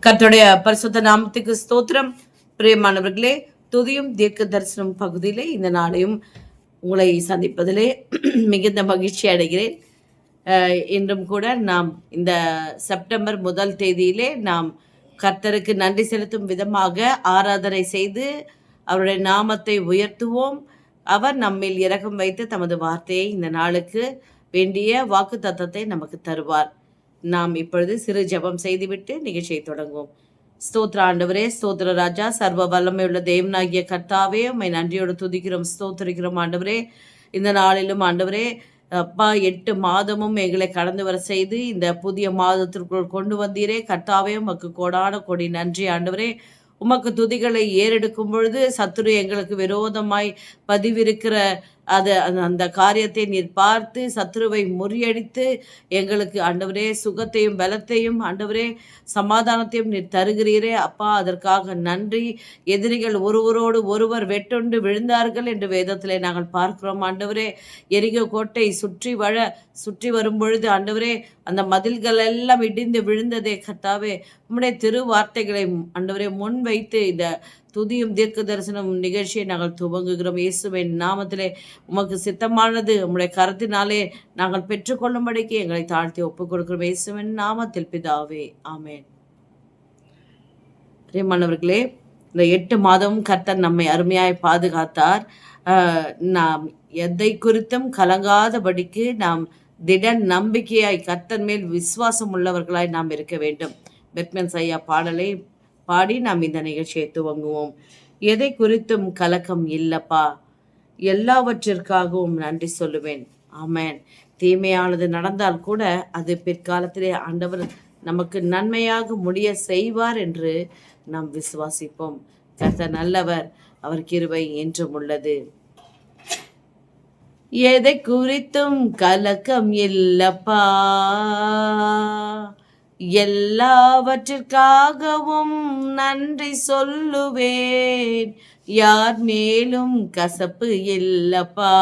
கர்த்தருடைய பரிசுத்த நாமத்துக்கு ஸ்தோத்திரம். பிரியமானவர்களே, துதியும் தீர்க்க தரிசனம் பகுதியிலே இந்த நாளையும் உங்களை சந்திப்பதிலே மிகுந்த மகிழ்ச்சி அடைகிறேன். இன்றும் கூட நாம் இந்த செப்டம்பர் 1 நாம் கர்த்தருக்கு நன்றி செலுத்தும் விதமாக ஆராதனை செய்து அவருடைய நாமத்தை உயர்த்துவோம். அவர் நம்மில் இரக்கம் வைத்து தமது வார்த்தையை இந்த நாளுக்கு வேண்டிய வாக்கு தத்தத்தை நமக்கு தருவார். நாம் இப்பொழுது சிறு ஜெபம் செய்துவிட்டு நிகழ்ச்சியை தொடங்குவோம். ஸ்தோத்திர ஆண்டவரே, ஸ்தோத்திர ராஜா, சர்வ வல்லமையுள்ள தேவனாகிய கர்த்தாவே, உம்மை நன்றியோடு துதிக்கிறோம், ஸ்தோத்திரிக்கிறோம் ஆண்டவரே. இந்த நாளிலும் ஆண்டவரே அப்பா 8 மாதமும் எங்களை கடந்து வர செய்து இந்த புதிய மாதத்திற்குள் கொண்டு வந்தீரே கர்த்தாவே, உமக்கு கோடான கோடி நன்றி ஆண்டவரே. உமக்கு துதிகளை ஏறெடுக்கும் பொழுது சத்துரு எங்களுக்கு விரோதமாய் பதிவிருக்கிற அந்த காரியத்தை நீர் பார்த்து சத்துருவை முறியடித்து எங்களுக்கு ஆண்டவரே சுகத்தையும் பலத்தையும் ஆண்டவரே சமாதானத்தையும் நீர் தருகிறீரே அப்பா, அதற்காக நன்றி. எதிரிகள் ஒருவரோடு ஒருவர் வெட்டுண்டு விழுந்தார்கள் என்று வேதத்திலே நாங்கள் பார்க்கிறோம் ஆண்டவரே. எரிகோ கோட்டை சுற்றி வரும் பொழுது ஆண்டவரே அந்த மதில்கள் எல்லாம் இடிந்து விழுந்ததே கர்த்தாவே. உம்முடைய திருவார்த்தைகளை ஆண்டவரே முன்வைத்து இந்த துதியும் தீர்க்க தரிசனம் நிகழ்ச்சியை நாங்கள் துவங்குகிறோம். இயேசுவின் நாமத்திலே உமக்கு சித்தமானது உம்முடைய கரத்தினாலே நாங்கள் பெற்றுக்கொள்ளும்படிக்கு எங்களை தாழ்த்தி ஒப்புக் கொடுக்கிறோம். இயேசுவின் நாமத்தில் பிதாவே, ஆமென். பிரியமானவர்களே, இந்த 8 மாதமும் கர்த்தர் நம்மை அருமையாய் பாதுகாத்தார். நாம் எதை குறித்தும் கலங்காதபடிக்கு நாம் திட நம்பிக்கையாய் கர்த்தர் மேல் விசுவாசம் உள்ளவர்களாய் நாம் இருக்க வேண்டும். பெத்மன்ஸ் ஐயா பாடலை பாடி நாம் இந்த நிகழ்ச்சியை துவங்குவோம். எதை குறித்தும் கலக்கம் இல்லப்பா, எல்லாவற்றிற்காகவும் நன்றி சொல்லுவேன். ஆமென். தீமையானது நடந்தால் கூட அது பிற்காலத்திலே ஆண்டவர் நமக்கு நன்மையாக முடிய செய்வார் என்று நாம் விசுவாசிப்போம். கர்த்தர் நல்லவர், அவர் கிருபை என்றும் உள்ளது. எதை குறித்தும் கலக்கம் இல்லப்பா, எல்லாவற்றிற்காகவும் நன்றி சொல்லுவேன். யார் மேலும் கசப்பு இல்லப்பா,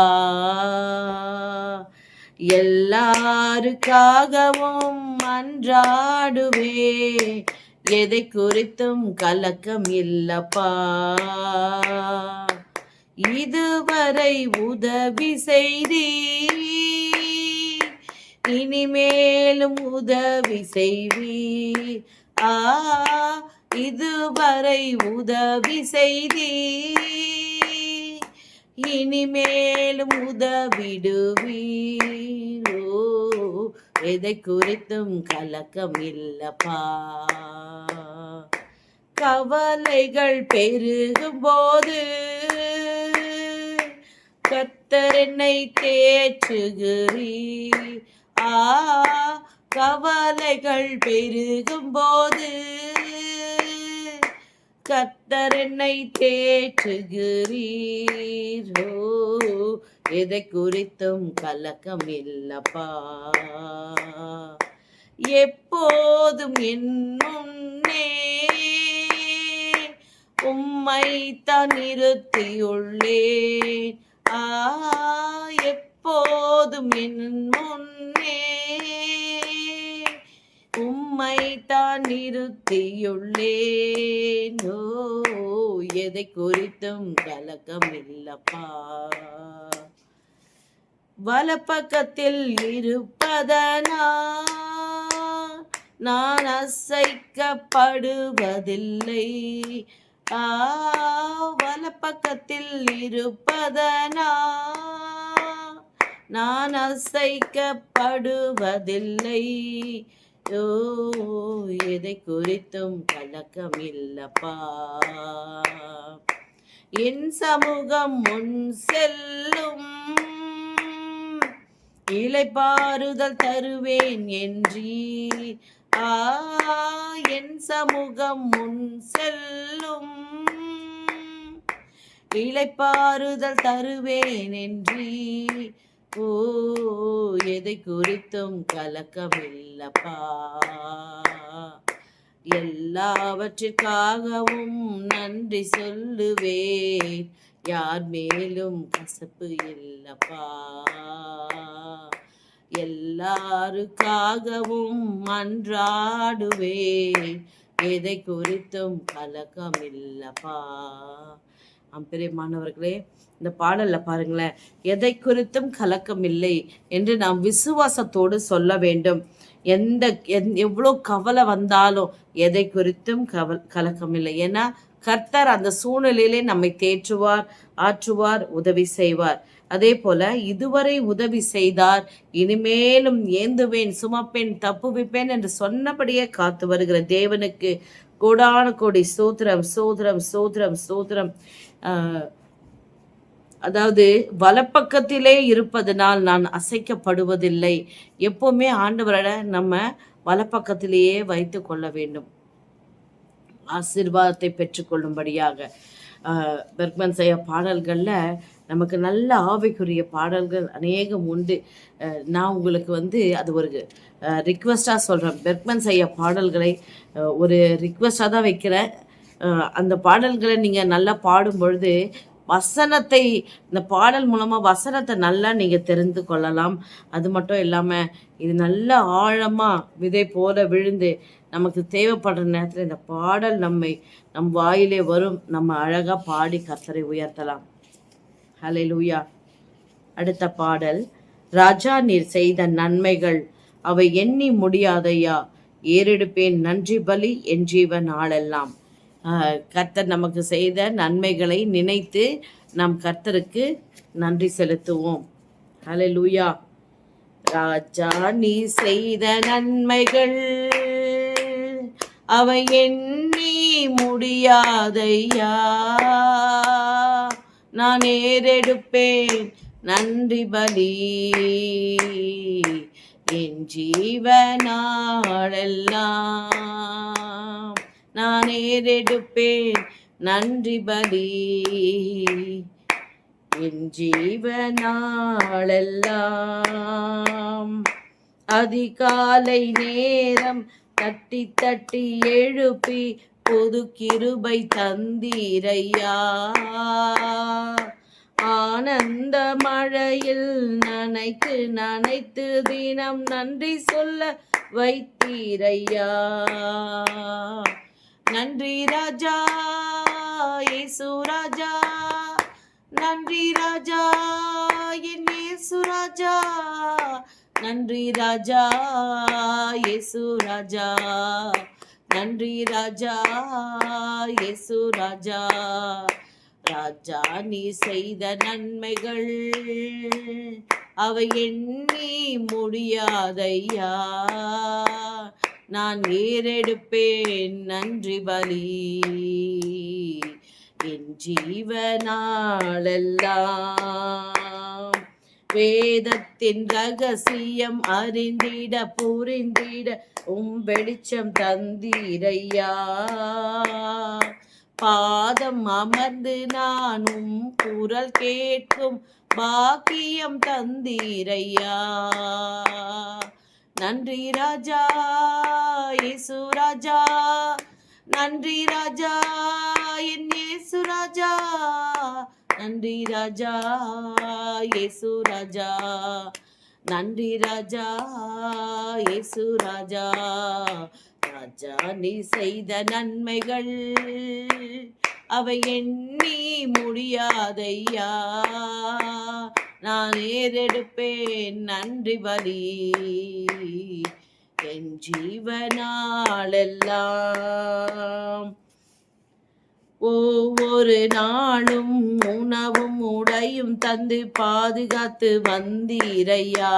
எல்லாருக்காகவும் அன்றாடுவேன். எதை குறித்தும் கலக்கம் இல்லப்பா, இதுவரை உதவி செய்தீ, இனிமேலும் உதவி செய்வி. இதுவரை உதவி செய்தீ, இனிமேலும் உதவிடுவீரோ. எதை குறித்தும் கலக்கம் இல்லப்பா, கவலைகள் பெருகும் போது கர்த்தர் என்னை தேற்றுகிறீர். கவலைகள் பெருகும் போது கர்த்தர் என்னை தேற்றுகிறீரோ. எதை குறித்தும் கலக்கம் இல்லப்பா, எப்போதும் என் முன்னே உம்மை தான் நிறுத்தியுள்ளேன். எப்போதும் என் முன்னே உம்மை தான் நிறுத்தியுள்ளேன். எதை குறித்தும் கலக்கம் இல்லப்பா, வலப்பக்கத்தில் இருப்பதனா நான் அசைக்கப்படுவதில்லை. வலப்பக்கத்தில் இருப்பதனா நான் அசைக்கப்படுவதில்லை. எதை குறித்தும் கலக்கம் இல்லப்பா, என் சமூகம் முன் செல்லும், இளைப்பாறுதல் தருவேன் என்றீர். என் சமூகம் முன் செல்லும், இளைப்பாறுதல் தருவேன் என்றீர். எதை குறித்தும் கலக்கம் இல்லப்பா, எல்லாவற்றிற்காகவும் நன்றி சொல்லுவேன். யார் மேலும் கசப்பு இல்லப்பா, எல்லாருக்காகவும் மன்றாடுவேன். எதை குறித்தும் கலக்கம் இல்லப்பா. பிரியமானவர்களே, இந்த பாடல்ல பாருங்களேன், எதை குறித்தும் கலக்கம் இல்லை என்று நாம் விசுவாசத்தோடு சொல்ல வேண்டும். எவ்வளோ கவலை வந்தாலும் எதை குறித்தும் கலக்கம் இல்லை. ஏன்னா கர்த்தர் அந்த சூழ்நிலையிலே நம்மை தேற்றுவார், ஆற்றுவார், உதவி செய்வார். அதே போல இதுவரை உதவி செய்தார், இனிமேலும் ஏந்துவேன், சுமப்பேன், தப்புவிப்பேன் என்று சொன்னபடியே காத்து வருகிற தேவனுக்கு கோடான கோடி ஸ்தோத்திரம், ஸ்தோத்திரம், ஸ்தோத்திரம், ஸ்தோத்திரம். அதாவது வலப்பக்கத்திலே இருப்பதனால் நான் அசைக்கப்படுவதில்லை. எப்பவுமே ஆண்டவரோட நம்ம வலப்பக்கத்திலேயே வைத்து கொள்ள வேண்டும், ஆசீர்வாதத்தை பெற்றுக்கொள்ளும்படியாக. பெர்க்மன் செய்ய பாடல்களில் நமக்கு நல்ல ஆவிக்குரிய பாடல்கள் அநேகம் உண்டு. நான் உங்களுக்கு அது ஒரு ரிக்வெஸ்டாக சொல்கிறேன். பெர்க்மன் செய்ய பாடல்களை ஒரு ரிக்வெஸ்டாக தான் வைக்கிறேன். அந்த பாடல்களை நீங்கள் நல்லா பாடும் பொழுது வசனத்தை, இந்த பாடல் மூலமாக வசனத்தை நல்லா நீங்கள் தெரிந்து கொள்ளலாம். அது மட்டும் இல்லாமல் இது நல்ல ஆழமாக விதை போல விழுந்து நமக்கு தேவைப்படுற நேரத்தில் இந்த பாடல் நம் வாயிலே வரும். நம்ம அழகாக பாடி கர்த்தரை உயர்த்தலாம். ஹல்லேலூயா. அடுத்த பாடல், ராஜா நீர் செய்த நன்மைகள் அவை எண்ணி முடியாதையா, ஏறெடுப்பேன் நன்றி பலி என் ஜீவன் நாளெல்லாம். கர்த்தர் நமக்கு செய்த நன்மைகளை நினைத்து நாம் கர்த்தருக்கு நன்றி செலுத்துவோம். ஹல்லேலூயா. ராஜா நீ செய்த நன்மைகள் அவை எண்ணி முடியாதையா, நான் ஏறெடுப்பேன் நன்றி பலி என் ஜீவனாளெல்லாம், நான் ஏறெடுப்பேன் நன்றி பலி என் ஜீவனாளெல்லாம். அதிகாலை நேரம் தட்டி தட்டி எழுப்பி பொது கிருபை தந்தீரையா, ஆனந்த மழையில் நனைத்து நனைத்து தினம் நன்றி சொல்ல வைத்தீரையா. நன்றி ராஜா இயேசு ராஜா, நன்றி ராஜா என் இயேசு ராஜா, நன்றி ராஜா இயேசு ராஜா, நன்றி ராஜா இயேசு ராஜா. ராஜா நீ செய்த நன்மைகள் அவை எண்ணி முடியாதையா, நான் ஏறெடுப்பேன் நன்றி பலி என் ஜீவனாளெல்லாம். வேதத்தின் ரகசியம் அறிந்திட புரிந்திட வெளிச்சம் தந்தீரையா, பாதம் அமர்ந்து நானும் குரல் கேட்கும் பாக்கியம் தந்தீரையா. நன்றி ராஜா இயேசு ராஜா, நன்றி ராஜா என் இயேசு ராஜா, நன்றி ராஜா இயேசு ராஜா, நன்றி ராஜா இயேசு ராஜா. ராஜா நீ செய்த நன்மைகள் அவை எண்ணி முடியாதையா, நான் ஏறெடுப்பேன் நன்றி பலி என் ஜீவனாளெல்லாம். ஒவ்வொரு நாளும் உணவும் உடையும் தந்து பாதுகாத்து வந்தீரையா,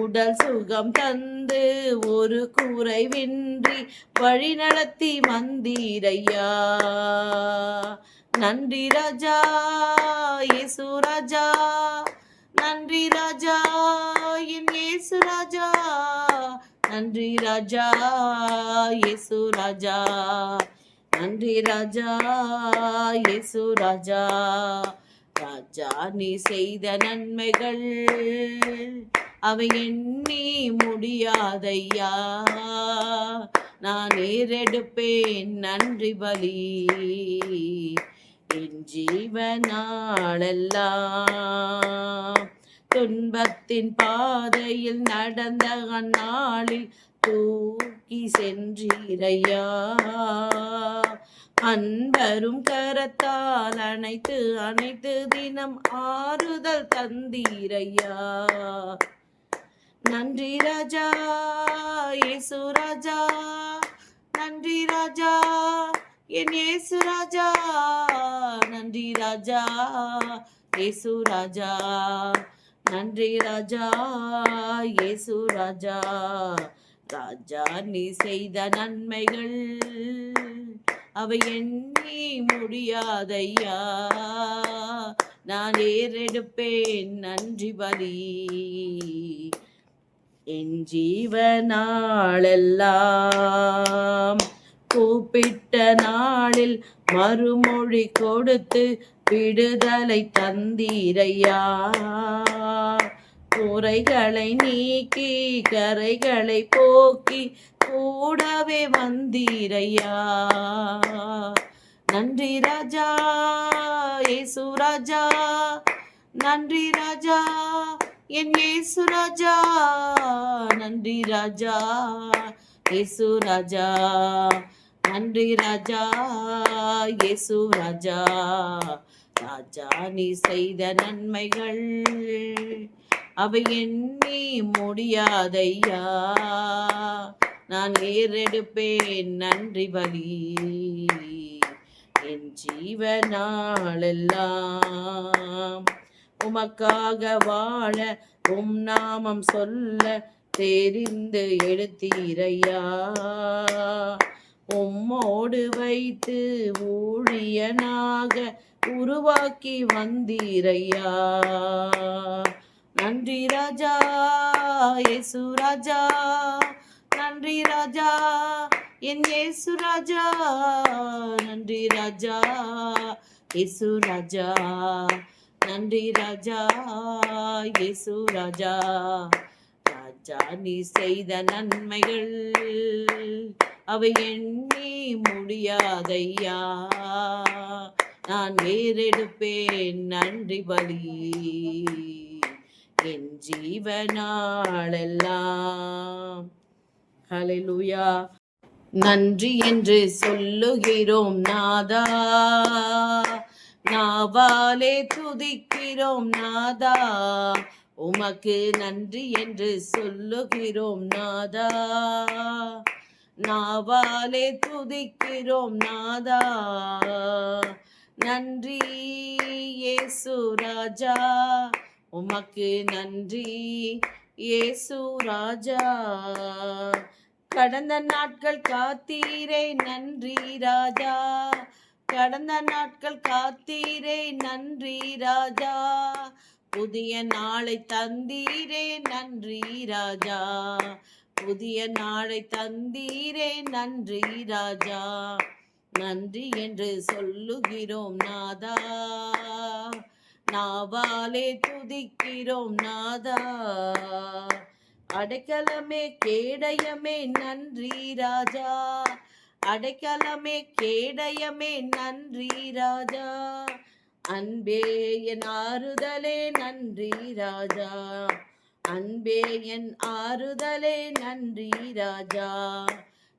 உடல் சுகம் தந்து ஒரு குறைவின்றி வழி நடத்தி வந்தீரையா. நன்றி ராஜா இயேசு ராஜா, நன்றி ராஜா என் இயேசு ராஜா, நன்றி ராஜா இயேசு ராஜா, நன்றி ராஜா இயேசு ராஜா. ராஜா நீ செய்த நன்மைகள் அவை எண்ணி முடியாதையா, நான் ஏறெடுப்பேன் நன்றி பலி என் ஜீவனாளெல்லாம். துன்பத்தின் பாதையில் நடந்த அந்நாளில் தூக்கி சென்றீரையா. அன்பரும் கரத்தால் அனைத்து அனைத்து தினம் ஆறுதல் தந்தீரையா. நன்றி ராஜா இயேசு ராஜா, நன்றி ராஜா என் இயேசு ராஜா, நன்றி ராஜா இயேசு ராஜா, நன்றி ராஜா இயேசு ராஜா. ராஜா நீ செய்த நன்மைகள் அவை எண்ணி முடியாதையா. நான் ஏறெடுப்பேன் நன்றி பலி. என் ஜீவனாளெல்லாம் கூப்பிட்ட நாளில் மறுமொழி கொடுத்து விடுதலை தந்தீரையா. குறைகளை நீக்கி கரைகளை போக்கி கூடவே வந்தீரையா. நன்றி ராஜா இயேசு ராஜா, நன்றி ராஜா என் இயேசு ராஜா, நன்றி ராஜா இயேசு ராஜா, நன்றி ராஜா இயேசு ராஜா. ராஜா நீ செய்த நன்மைகள் அவை எண்ணி முடியாதையா. நான் ஏறெடுப்பேன் நன்றி பலி. என் ஜீவனாளெல்லாம் உமக்காக வாழ நாமம் சொல்ல தெரிந்து எடுத்தீரையா. உம்மோடு வைத்து ஊழியனாக உருவாக்கி வந்தீரையா. நன்றி ராஜா இயேசு ராஜா, நன்றி ராஜா என் இயேசு ராஜா, நன்றி ராஜா இயேசு ராஜா, நன்றி ராஜா இயேசு ராஜா. ராஜா நீ செய்த நன்மைகள் அவை எண்ணி முடியாதையா. நான் ஏறெடுப்பேன் நன்றி பலி. என் ஜீவனாளெல்லாம். ஹல்லேலூயா. நன்றி என்று சொல்லுகிறோம் நாதா, நாவாலே துதிக்கிறோம் நாதா. உமக்கு நன்றி என்று சொல்லுகிறோம் நாதா, நாவாலே துதிக்கிறோம் நாதா. நன்றி இயேசு ராஜா, உமக்கு நன்றி இயேசு ராஜா. கடந்த நாட்கள் காத்தீரே நன்றி ராஜா, கடந்த நாட்கள் காத்தீரே நன்றி ராஜா. புதிய நாளை தந்தீரே நன்றி ராஜா, புதிய நாளை தந்தீரே நன்றி ராஜா. நன்றி என்று சொல்லுகிறோம் நாதா, நாவாலே துதிக்கிறோம் நாதா. அடைக்கலமே கேடயமே நன்றி ராஜா, அடைக்கலமே கேடயமே நன்றி ராஜா. அன்பே என் ஆறுதலே நன்றி ராஜா, அன்பே என் ஆறுதலே நன்றி ராஜா.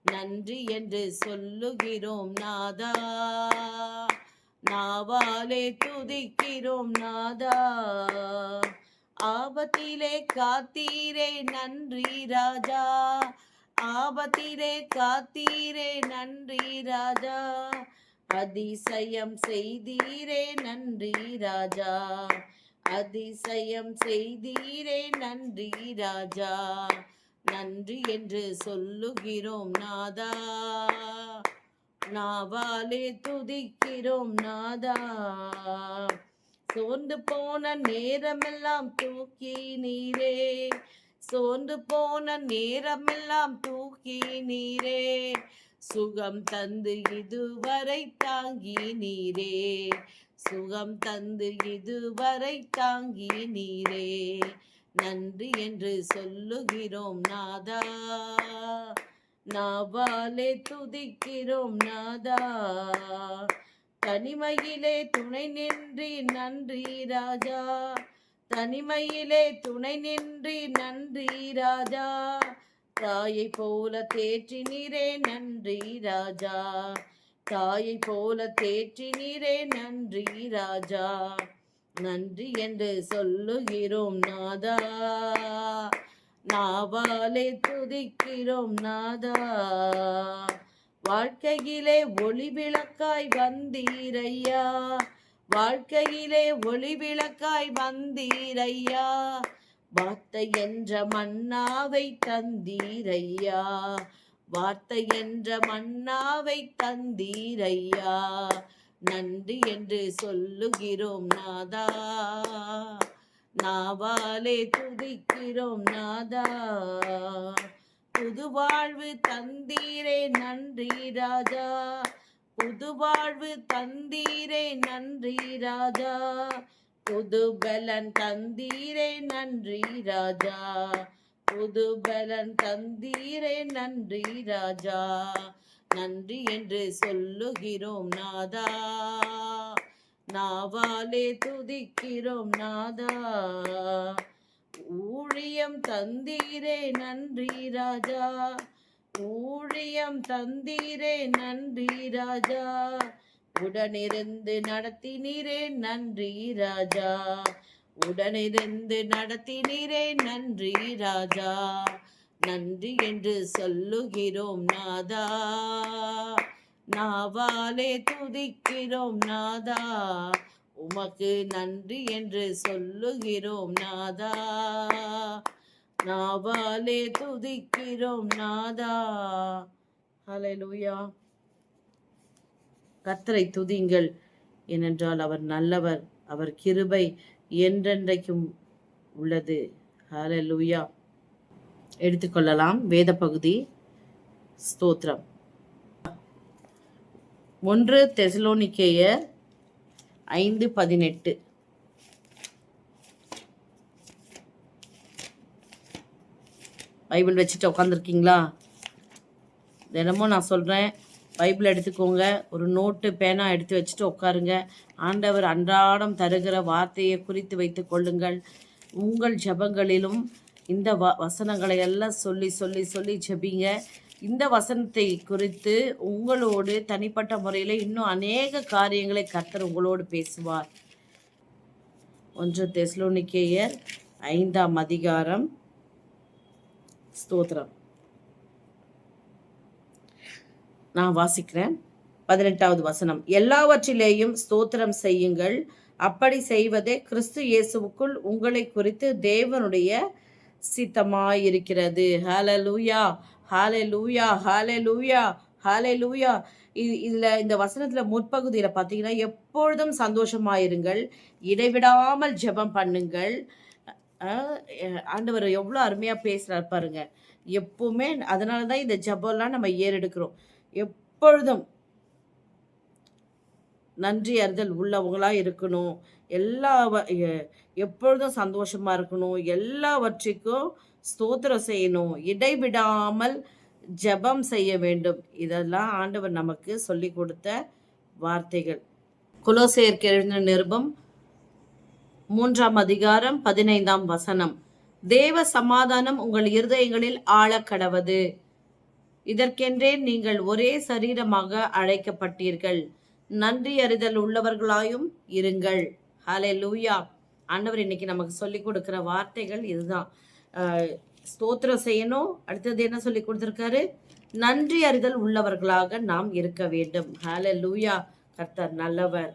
நன்றி என்று சொல்லுகிறோம் நாதா, நாவாலே துதிக்கிறோம் நாதா. ஆபத்திலே காத்தீரே நன்றி ராஜா, ஆபத்திலே காத்தீரே நன்றி ராஜா. அதிசயம் செய்தீரே நன்றி ராஜா, அதிசயம் செய்தீரே நன்றி ராஜா. நன்றி என்று சொல்லுகிறோம் நாதா, நாவாலே துதிக்கிறோம் நாதா. சோர்ந்து போன நேரமெல்லாம் தூக்கி நீரே, சோர்ந்து போன நேரமெல்லாம் தூக்கி நீரே. சுகம் தந்து இதுவரை தாங்கி நீரே, சுகம் தந்து இதுவரை தாங்கி நீரே. நன்றி என்று சொல்லுகிறோம் நாதா, நாவாலே துதிக்கிறோம் நாதா. தனிமையிலே துணை நின்றி நன்றி ராஜா, தனிமையிலே துணை நின்றி நன்றி ராஜா. தாயை போல தேற்றினீரே நன்றி ராஜா. தாயை போல தேற்றினீரே நன்றி ராஜா. நன்றி என்று சொல்லுகிறோம் நாதா. நாவாலே துதிக்கிறோம் நாதா. வாழ்க்கையிலே ஒளி விளக்காய் வந்தீரையா. வாழ்க்கையிலே ஒளி விளக்காய் வந்தீரையா. வார்த்தை என்ற மன்னாவை தந்தீரையா. வார்த்தை என்ற மன்னாவை தந்தீரையா. நன்றி என்று சொல்லுகிறோம் நாதா. நாவாலே துதிக்கிறோம் நாதா. புது வாழ்வு தந்தீரே நன்றி ராஜா. புது வாழ்வு தந்தீரே நன்றி ராஜா. புது பலன் தந்தீரே நன்றி ராஜா. புது பலன் தந்தீரே நன்றி ராஜா. நன்றி என்று சொல்லுகிறோம் நாதா. நாவாலே துதிக்கிறோம் நாதா. ஊழியம் தந்தீரே நன்றி ராஜா. ஊழியம் தந்தீரே நன்றி ராஜா. உடனிருந்து நடத்தினீரே நன்றி ராஜா. உடனிருந்து நடத்தினீரே நன்றி ராஜா. நன்றி என்று சொல்லுகிறோம் நாதா. நாவாலே துதிக்கிறோம் நாதா. உமக்கு நன்றி என்று சொல்லுகிறோம் நாதா. நாவாலே துதிக்கிறோம் நாதா. ஹல்லேலூயா. கர்த்தரை துதிங்கள், ஏனென்றால் அவர் நல்லவர், அவர் கிருபை என்றென்றைக்கும் உள்ளது. ஹல்லேலூயா. எடுத்துக்கொள்ளலாம் வேத பகுதி. ஸ்தோத்திரம். 1 தெசலோனிக்கேயர் 5:18. பைபிள் வச்சுட்டு உட்காந்துருக்கீங்களா? தினமும் நான் சொல்கிறேன், பைபிள் எடுத்துக்கோங்க, ஒரு நோட்டு பேனா எடுத்து வச்சுட்டு உட்காருங்க. ஆண்டவர் அன்றாடம் தருகிற வார்த்தையை குறித்து வைத்து கொள்ளுங்கள். உங்கள் ஜெபங்களிலும் இந்த வசனங்களை எல்லாம் சொல்லி சொல்லி சொல்லி ஜெபிங்க. இந்த வசனத்தை குறித்து உங்களோடு தனிப்பட்ட முறையில் இன்னும் அநேக காரியங்களை கர்த்தர் உங்களோடு பேசுவார். 1 தெசலோனிக்கேயர் 5ஆம் அதிகாரம். ஸ்தோத்திரம். நான் வாசிக்கிறேன். 18வது வசனம். எல்லாவற்றிலேயும் ஸ்தோத்திரம் செய்யுங்கள், அப்படி செய்வதே கிறிஸ்து இயேசுவுக்குள் உங்களை குறித்து தேவனுடைய சித்தமாயிருக்கிறது. ஹல்லேலூயா, ஹல்லேலூயா, ஹல்லேலூயா, ஹல்லேலூயா. இதில் இந்த வசனத்தில் முற்பகுதியில் பார்த்தீங்கன்னா, எப்பொழுதும் சந்தோஷமாயிருங்கள், இடைவிடாமல் ஜெபம் பண்ணுங்கள். ஆண்டவர் எவ்வளோ அருமையாக பேசுகிறார் பாருங்க. எப்பவுமே அதனால தான் இந்த ஜெபம்லாம் நம்ம ஏறெடுக்கிறோம். எப்பொழுதும் நன்றி அறிதல் உள்ளவங்களாக இருக்கணும். எப்பொழுதும் சந்தோஷமாக இருக்கணும். எல்லாவற்றிற்கும் ஸ்தோத்திரம் செய்யணும். இடைவிடாமல் ஜெபம் செய்ய வேண்டும். இதெல்லாம் ஆண்டவர் நமக்கு சொல்லி கொடுத்த வார்த்தைகள். கொலோசையருக்கு எழுதின நிருபம் 3ஆம் அதிகாரம் 15ஆம் வசனம். தேவ சமாதானம் உங்கள் இருதயங்களில் ஆழக்கடவது. இதற்கென்றே நீங்கள் ஒரே சரீரமாக அழைக்கப்பட்டீர்கள். நன்றி அறிதல் உள்ளவர்களாயும் இருங்கள். ஹல்லேலூயா. ஆண்டவர் இன்னைக்கு நமக்கு சொல்லி கொடுக்கிற வார்த்தைகள் இதுதான். ஸ்தோத்திரம் செய்யணும். அடுத்தது என்ன சொல்லி கொடுத்துருக்காரு? நன்றி அறிதல் உள்ளவர்களாக நாம் இருக்க வேண்டும். ஹல்லேலூயா. கர்த்தர் நல்லவர்.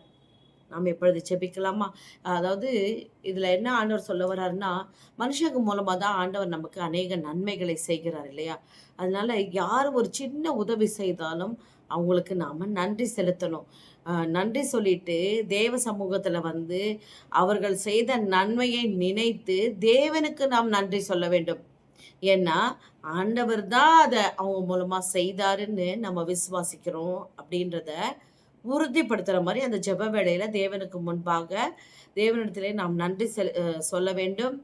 நாம் எப்பொழுது செபிக்கலாமா? அதாவது இதில் என்ன ஆண்டவர் சொல்ல வர்றாருன்னா, மனுஷங்க மூலமாக தான் ஆண்டவர் நமக்கு அநேக நன்மைகளை செய்கிறார் இல்லையா? அதனால யார் ஒரு சின்ன உதவி செய்தாலும் அவங்களுக்கு நாம் நன்றி செலுத்தணும். நன்றி சொல்லிட்டு தேவ சமூகத்தில் வந்து அவர்கள் செய்த நன்மையை நினைத்து தேவனுக்கு நாம் நன்றி சொல்ல வேண்டும். ஏன்னா ஆண்டவர் தான் அதை அவங்க மூலமாக செய்தாருன்னு நம்ம விசுவாசிக்கிறோம் அப்படின்றத உறுதிப்படுத்துகிற மாதிரி அந்த ஜெப வேளையில் தேவனுக்கு முன்பாக தேவனிடத்திலே நாம் நன்றி சொல்ல வேண்டும்.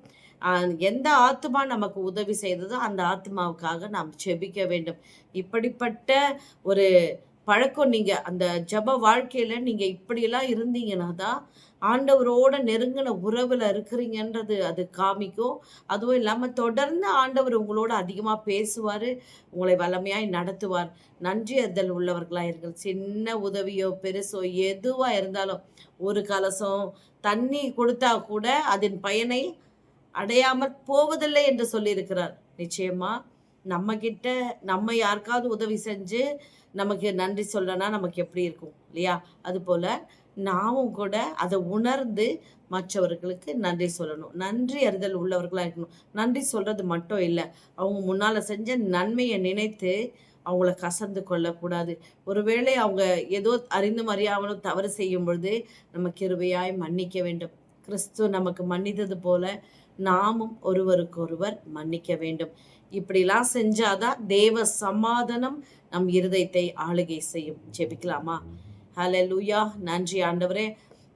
எந்த ஆத்மா நமக்கு உதவி செய்ததோ அந்த ஆத்மாவுக்காக நாம் ஜெபிக்க வேண்டும். இப்படிப்பட்ட ஒரு பழக்கம் நீங்கள் அந்த ஜெப வாழ்க்கையில் நீங்கள் இப்படியெல்லாம் இருந்தீங்கன்னா தான் ஆண்டவரோட நெருங்கின உறவுல இருக்கிறீங்கன்றது அது காமிக்கும். அதுவும் இல்லாம தொடர்ந்து ஆண்டவர் உங்களோட அதிகமா பேசுவாரு. உங்களை வல்லமையாய் நடத்துவார். நன்றி அறிதல் உள்ளவர்களா இருங்கள். சின்ன உதவியோ, பெருசோ எதுவா இருந்தாலும் ஒரு கலசம் தண்ணி கொடுத்தா கூட அதன் பயனை அடையாமல் போவதில்லை என்று சொல்லியிருக்கிறார். நிச்சயமா நம்ம கிட்ட நம்ம யாருக்காவது உதவி செஞ்சு நமக்கு நன்றி சொல்லனா நமக்கு எப்படி இருக்கும் இல்லையா? அதுபோல நாமும் கூட அதை உணர்ந்து மற்றவர்களுக்கு நன்றி சொல்லணும். நன்றி அறிதல் உள்ளவர்களா இருக்கணும். நன்றி சொல்றது மட்டும் இல்லை, அவங்க முன்னால செஞ்ச நன்மையை நினைத்து அவங்கள கசந்து கொள்ளக்கூடாது. ஒருவேளை அவங்க ஏதோ அறிந்தும் அறியாமலும் தவறு செய்யும் பொழுது நம்ம கிருபையாய் மன்னிக்க வேண்டும். கிறிஸ்து நமக்கு மன்னித்தது போல நாமும் ஒருவருக்கொருவர் மன்னிக்க வேண்டும். இப்படிலாம் செஞ்சாதான் தேவ சமாதானம் நம் இருதயத்தை ஆளுகை செய்யும். ஜெபிக்கலாமா? ஹல்லேலூயா. நன்றி ஆண்டவரே.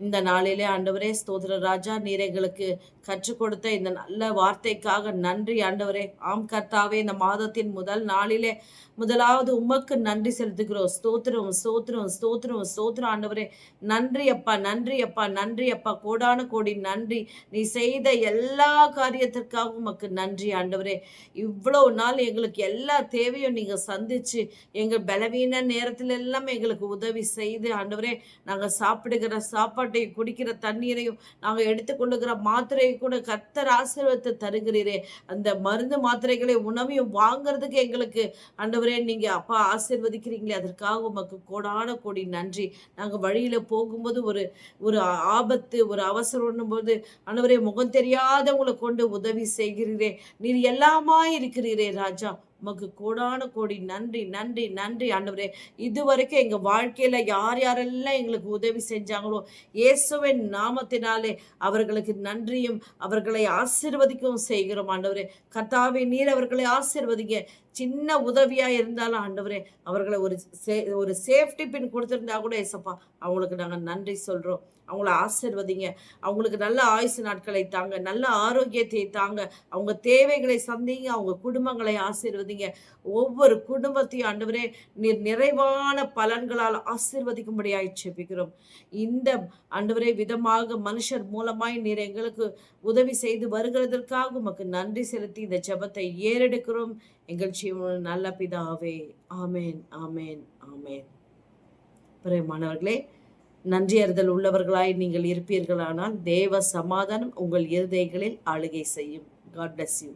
இந்த நாளிலே ஆண்டவரே ஸ்தோத்திர ராஜா, நீர் எங்களுக்கு கற்றுக் கொடுத்த இந்த நல்ல வார்த்தைக்காக நன்றி ஆண்டவரே. ஆம் கர்த்தாவே, இந்த மாதத்தின் முதல் நாளிலே முதலாவது உமக்கு நன்றி செலுத்துகிறோம். ஸ்தோத்திரம் ஸ்தோத்திரம் ஸ்தோத்திரம் ஸ்தோத்திரம் ஆண்டவரே. நன்றி அப்பா, நன்றி அப்பா, நன்றி அப்பா, கோடான கோடி நன்றி. நீ செய்த எல்லா காரியத்திற்காகவும் உமக்கு நன்றி ஆண்டவரே. இவ்வளவு நாள் எங்களுக்கு எல்லா தேவையும் நீங்க சந்திச்சு எங்கள் பலவீன நேரத்துல எல்லாம் எங்களுக்கு உதவி செய்து ஆண்டவரே, நாங்கள் சாப்பிடுகிற சாப்பாட்டை குடிக்கிற தண்ணீரையும் நாங்கள் எடுத்துக்கொள்ளுகிற மாத்திரையை கூட கர்த்தர் ஆசீர்வாதத்தை தருகிறீரே. அந்த மருந்து மாத்திரைகளை உணவையும் வாங்குறதுக்கு எங்களுக்கு ஆண்டவரே நீங்க அப்பா ஆசீர்வதிக்கிறீங்களே, அதற்காக உமக்கு கோடான கோடி நன்றி. நாங்க வழியில போகும்போது ஒரு ஒரு ஆபத்து, ஒரு அவசரம் போது ஆண்டவரே முகம் தெரியாதவங்களை கொண்டு உதவி செய்கிறீரே. நீர் எல்லாமா இருக்கிறீரே ராஜா. உமக்கு கோடான கோடி நன்றி நன்றி நன்றி ஆண்டவரே. இதுவரைக்கும் எங்க வாழ்க்கையில யார் யாரெல்லாம் எங்களுக்கு உதவி செஞ்சாங்களோ இயேசுவின் நாமத்தினாலே அவர்களுக்கு நன்றியும் அவர்களை ஆசீர்வதிக்கவும் செய்கிறோம் ஆண்டவரே. கர்த்தாவே, நீர் அவர்களை ஆசீர்வதிங்க. சின்ன உதவியா இருந்தாலும் ஆண்டவரே, அவர்களை ஒரு சேஃப்டி பின் கொடுத்திருந்தா கூட ஏசப்பா அவங்களுக்கு நாங்க நன்றி சொல்றோம். அவங்கள ஆசீர்வதிங்க. அவங்களுக்கு நல்ல ஆயுசு நாட்களை தாங்க, நல்ல ஆரோக்கியத்தை தாங்க, அவங்க தேவைகளை சந்திங்க, அவங்க குடும்பங்களை ஆசீர்வதிங்க. ஒவ்வொரு குடும்பத்தையும் ஆண்டவரே நீர் நிறைவான பலன்களால் ஆசீர்வதிக்கும்படியாய் ஜெபிக்கிறோம். இந்த ஆண்டவரே விதமாக மனுஷர் மூலமாய் நீர் எங்களுக்கு உதவி செய்து வருகிறதற்காக உமக்கு நன்றி செலுத்தி இந்த ஜெபத்தை ஏறெடுக்கிறோம். எங்கள் ஜீவன் நல்ல பிதாவே. ஆமேன் ஆமேன் ஆமேன். பிரியமானவர்களே, நன்றி அறிதல் உள்ளவர்களாய் நீங்கள் இருப்பீர்களானால் தேவ சமாதானம் உங்கள் இருதயங்களில் ஆளுகை செய்யும். God bless you.